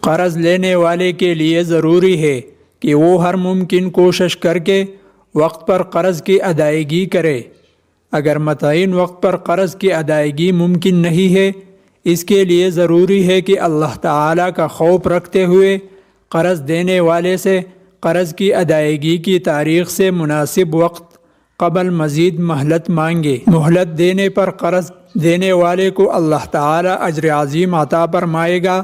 قرض لینے والے کے لیے ضروری ہے کہ وہ ہر ممکن کوشش کر کے وقت پر قرض کی ادائیگی کرے۔ اگر متعین وقت پر قرض کی ادائیگی ممکن نہیں ہے، اس کے لیے ضروری ہے کہ اللہ تعالیٰ کا خوف رکھتے ہوئے قرض دینے والے سے قرض کی ادائیگی کی تاریخ سے مناسب وقت قبل مزید مہلت مانگے۔ مہلت دینے پر قرض دینے والے کو اللہ تعالیٰ اجر عظیم عطا فرمائے گا۔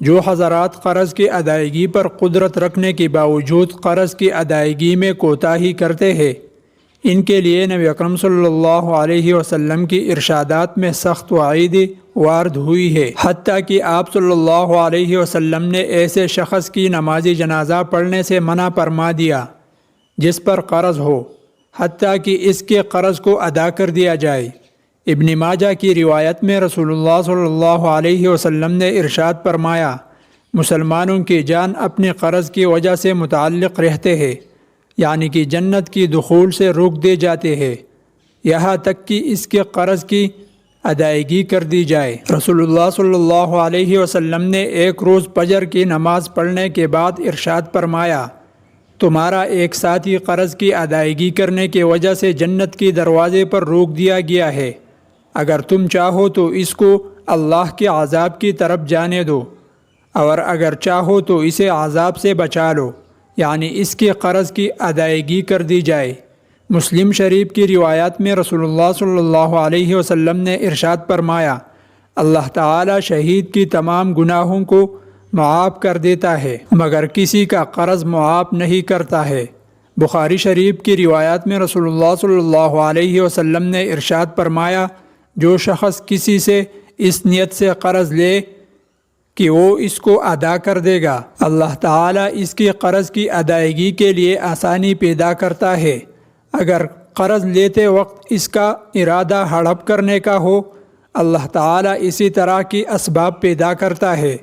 جو حضرات قرض کی ادائیگی پر قدرت رکھنے کے باوجود قرض کی ادائیگی میں کوتاہی کرتے ہیں، ان کے لیے نبی اکرم صلی اللہ علیہ وسلم کی ارشادات میں سخت وعید وارد ہوئی ہے۔ حتیٰ کہ آپ صلی اللہ علیہ وسلم نے ایسے شخص کی نماز جنازہ پڑھنے سے منع فرما دیا جس پر قرض ہو، حتیٰ کہ اس کے قرض کو ادا کر دیا جائے۔ ابن ماجہ کی روایت میں رسول اللہ صلی اللہ علیہ وسلم نے ارشاد فرمایا، مسلمانوں کی جان اپنے قرض کی وجہ سے متعلق رہتے ہیں، یعنی کہ جنت کی دخول سے روک دے جاتے ہیں، یہاں تک کہ اس کے قرض کی ادائیگی کر دی جائے۔ رسول اللہ صلی اللہ علیہ وسلم نے ایک روز فجر کی نماز پڑھنے کے بعد ارشاد فرمایا، تمہارا ایک ساتھی قرض کی ادائیگی کرنے کی وجہ سے جنت کی دروازے پر روک دیا گیا ہے، اگر تم چاہو تو اس کو اللہ کے عذاب کی طرف جانے دو، اور اگر چاہو تو اسے عذاب سے بچا لو، یعنی اس کے قرض کی ادائیگی کر دی جائے۔ مسلم شریف کی روایات میں رسول اللہ صلی اللہ علیہ وسلم نے ارشاد فرمایا، اللہ تعالی شہید کی تمام گناہوں کو معاف کر دیتا ہے مگر کسی کا قرض معاف نہیں کرتا ہے۔ بخاری شریف کی روایات میں رسول اللہ صلی اللہ علیہ وسلم نے ارشاد فرمایا، جو شخص کسی سے اس نیت سے قرض لے کہ وہ اس کو ادا کر دے گا، اللہ تعالیٰ اس کی قرض کی ادائیگی کے لیے آسانی پیدا کرتا ہے۔ اگر قرض لیتے وقت اس کا ارادہ ہڑپ کرنے کا ہو، اللہ تعالیٰ اسی طرح کی اسباب پیدا کرتا ہے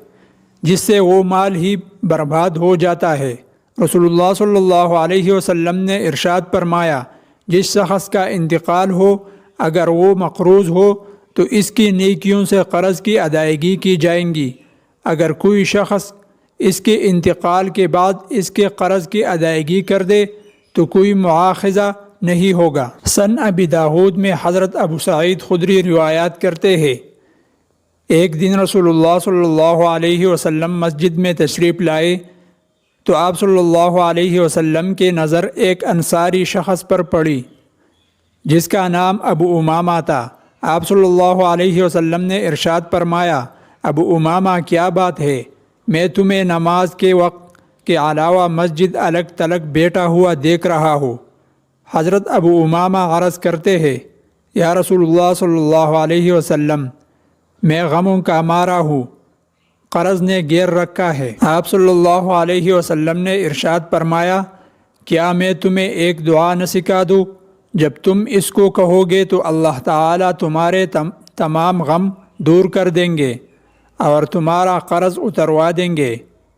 جس سے وہ مال ہی برباد ہو جاتا ہے۔ رسول اللہ صلی اللہ علیہ وسلم نے ارشاد فرمایا، جس شخص کا انتقال ہو اگر وہ مقروض ہو تو اس کی نیکیوں سے قرض کی ادائیگی کی جائیں گی۔ اگر کوئی شخص اس کے انتقال کے بعد اس کے قرض کی ادائیگی کر دے تو کوئی مواخذہ نہیں ہوگا۔ سن ابی داود میں حضرت ابو سعید خدری روایات کرتے ہیں، ایک دن رسول اللہ صلی اللہ علیہ وسلم مسجد میں تشریف لائے تو آپ صلی اللہ علیہ وسلم کی نظر ایک انصاری شخص پر پڑی جس کا نام ابو امامہ تھا۔ آپ صلی اللہ علیہ وسلم نے ارشاد فرمایا، ابو امامہ کیا بات ہے؟ میں تمہیں نماز کے وقت کے علاوہ مسجد الگ تلگ بیٹھا ہوا دیکھ رہا ہوں۔ حضرت ابو امامہ عرض کرتے ہیں، یا رسول اللہ صلی اللہ علیہ وسلم، میں غموں کا مارا ہوں، قرض نے گیر رکھا ہے۔ آپ صلی اللہ علیہ وسلم نے ارشاد فرمایا، کیا میں تمہیں ایک دعا نہ سکھا دوں؟ جب تم اس کو کہو گے تو اللہ تعالیٰ تمہارے تمام غم دور کر دیں گے اور تمہارا قرض اتروا دیں گے۔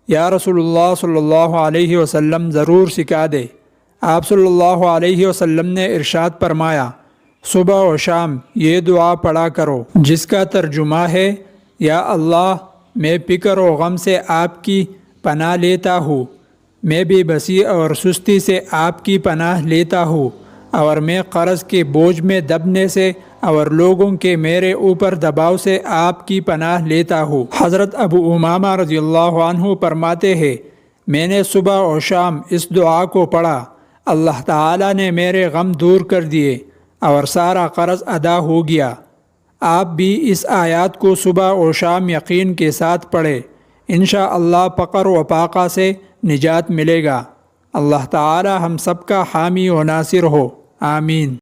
یا رسول اللہ صلی اللہ علیہ وسلم، ضرور سکھا دے۔ آپ صلی اللہ علیہ وسلم نے ارشاد فرمایا، صبح و شام یہ دعا پڑھا کرو، جس کا ترجمہ ہے، یا اللہ، میں فکر و غم سے آپ کی پناہ لیتا ہوں، میں بے بسی اور سستی سے آپ کی پناہ لیتا ہوں، اور میں قرض کے بوجھ میں دبنے سے اور لوگوں کے میرے اوپر دباؤ سے آپ کی پناہ لیتا ہوں۔ حضرت ابو امامہ رضی اللہ عنہ فرماتے ہیں، میں نے صبح و شام اس دعا کو پڑھا، اللہ تعالیٰ نے میرے غم دور کر دیے اور سارا قرض ادا ہو گیا۔ آپ بھی اس آیات کو صبح و شام یقین کے ساتھ پڑھیں، انشاءاللہ فقر و فاقہ سے نجات ملے گا۔ اللہ تعالی ہم سب کا حامی و ناصر ہو، آمین۔